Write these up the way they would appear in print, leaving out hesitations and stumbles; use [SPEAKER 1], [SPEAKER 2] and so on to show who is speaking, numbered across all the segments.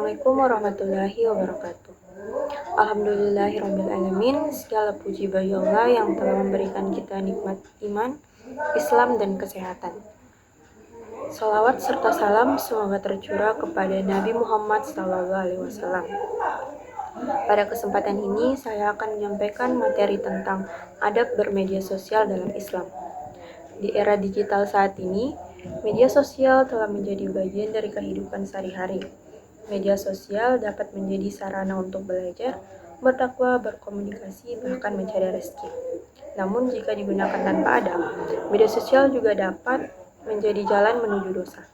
[SPEAKER 1] Assalamualaikum warahmatullahi wabarakatuh. Alhamdulillahirrabbilalamin. Segala puji bagi Allah yang telah memberikan kita nikmat iman, Islam, dan kesehatan. Salawat serta salam semoga tercurah kepada Nabi Muhammad SAW. Pada kesempatan ini saya akan menyampaikan materi tentang adab bermedia sosial dalam Islam. Di era digital saat ini, media sosial telah menjadi bagian dari kehidupan sehari-hari. Media sosial dapat menjadi sarana untuk belajar, berdakwah, berkomunikasi, bahkan mencari rezeki. Namun jika digunakan tanpa adab, media sosial juga dapat menjadi jalan menuju dosa.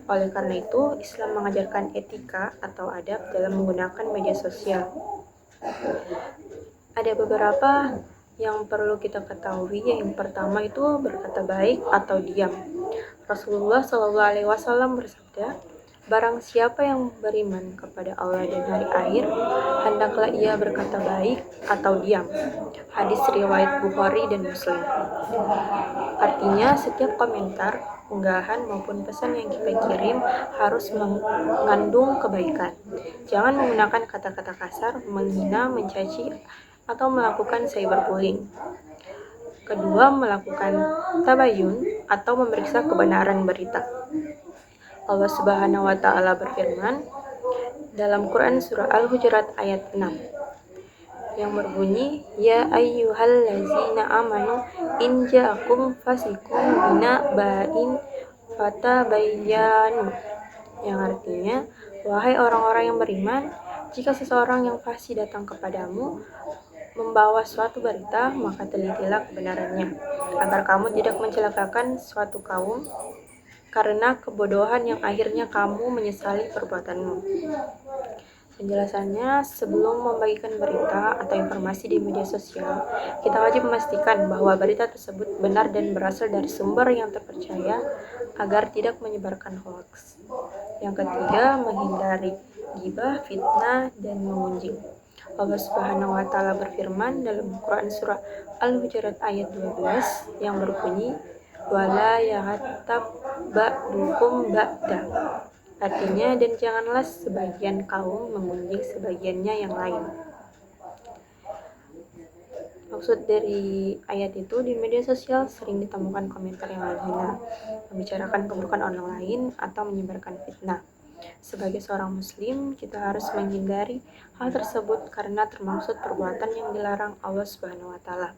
[SPEAKER 1] Oleh karena itu, Islam mengajarkan etika atau adab dalam menggunakan media sosial. Ada beberapa yang perlu kita ketahui. Yang pertama itu berkata baik atau diam. Rasulullah SAW bersabda, "Barang siapa yang beriman kepada Allah dan hari akhir, hendaklah ia berkata baik atau diam." Hadis riwayat Bukhari dan Muslim. Artinya, setiap komentar, unggahan maupun pesan yang kita kirim harus mengandung kebaikan. Jangan menggunakan kata-kata kasar, menghina, mencaci, atau melakukan cyberbullying. Kedua, melakukan tabayun atau memeriksa kebenaran berita. Allah Subhanahu wa Ta'ala berfirman dalam Quran surah Al-Hujurat ayat 6 yang berbunyi, "Ya ayyuhallazina amanu in ja'akum fasiqun binaba'in fatabayyanu." Yang artinya, wahai orang-orang yang beriman, jika seseorang yang fasik datang kepadamu membawa suatu berita, maka telitilah kebenarannya, agar kamu tidak mencelakakan suatu kaum karena kebodohan yang akhirnya kamu menyesali perbuatanmu. Penjelasannya, sebelum membagikan berita atau informasi di media sosial, kita wajib memastikan bahwa berita tersebut benar dan berasal dari sumber yang terpercaya agar tidak menyebarkan hoaks. Yang ketiga, menghindari ghibah, fitnah, dan mengunjing. Allah Subhanahu wa Ta'ala berfirman dalam Quran surah Al-Hujurat ayat 12 yang berbunyi, "Wala yaghtab ba'dukum ba'da." Artinya, dan janganlah sebagian kaum mengunjing sebagiannya yang lain. Maksud dari ayat itu, di media sosial sering ditemukan komentar yang menghina, membicarakan keburukan orang lain, atau menyebarkan fitnah. Sebagai seorang muslim, kita harus menghindari hal tersebut karena termasuk perbuatan yang dilarang Allah Subhanahu wa Ta'ala.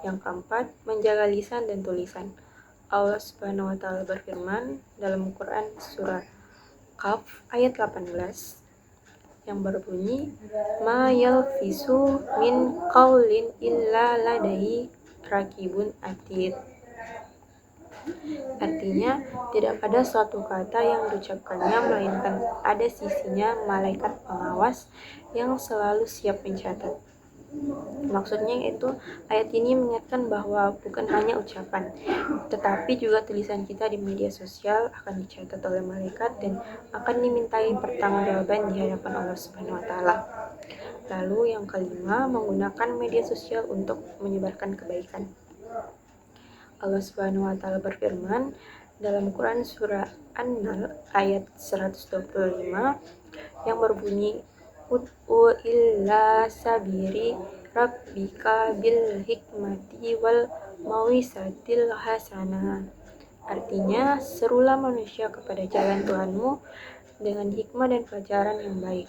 [SPEAKER 1] Yang keempat, menjaga lisan dan tulisan. Allah Subhanahu wa Ta'ala berfirman dalam Quran surah Qaf ayat 18 yang berbunyi, "Ma yalfisu min qaulin illa ladaihi raqibun atid." Artinya, tidak ada suatu kata yang diucapkannya melainkan ada sisinya malaikat pengawas yang selalu siap mencatat. Maksudnya itu, ayat ini mengingatkan bahwa bukan hanya ucapan, tetapi juga tulisan kita di media sosial akan dicatat oleh malaikat dan akan dimintai pertanggungjawaban di hadapan Allah Subhanahu wa Ta'ala. Lalu yang kelima, menggunakan media sosial untuk menyebarkan kebaikan. Allah Subhanahu wa Ta'ala berfirman dalam Quran surah An-Nahl ayat 125 yang berbunyi, "Ud'u illa sabiri rabbika bil hikmati wal mawisatil hasanah." Artinya, serulah manusia kepada jalan Tuhanmu dengan hikmah dan pelajaran yang baik.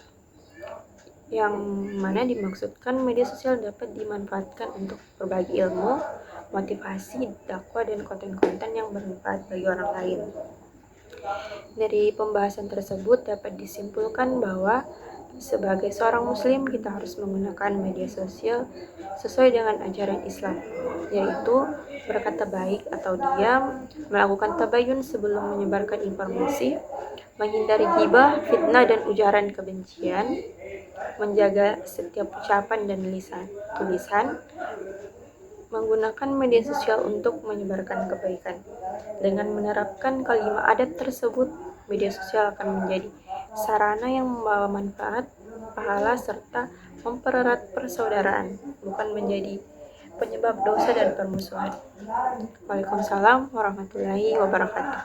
[SPEAKER 1] Yang mana dimaksudkan media sosial dapat dimanfaatkan untuk berbagi ilmu, motivasi, dakwah, dan konten-konten yang bermanfaat bagi orang lain. Dari pembahasan tersebut dapat disimpulkan bahwa sebagai seorang muslim kita harus menggunakan media sosial sesuai dengan ajaran Islam, yaitu berkata baik atau diam, melakukan tabayun sebelum menyebarkan informasi, menghindari ghibah, fitnah, dan ujaran kebencian, menjaga setiap ucapan dan tulisan, menggunakan media sosial untuk menyebarkan kebaikan. Dengan menerapkan kalimat adab tersebut, media sosial akan menjadi sarana yang membawa manfaat, pahala, serta mempererat persaudaraan, bukan menjadi penyebab dosa dan permusuhan. Waalaikumsalam warahmatullahi wabarakatuh.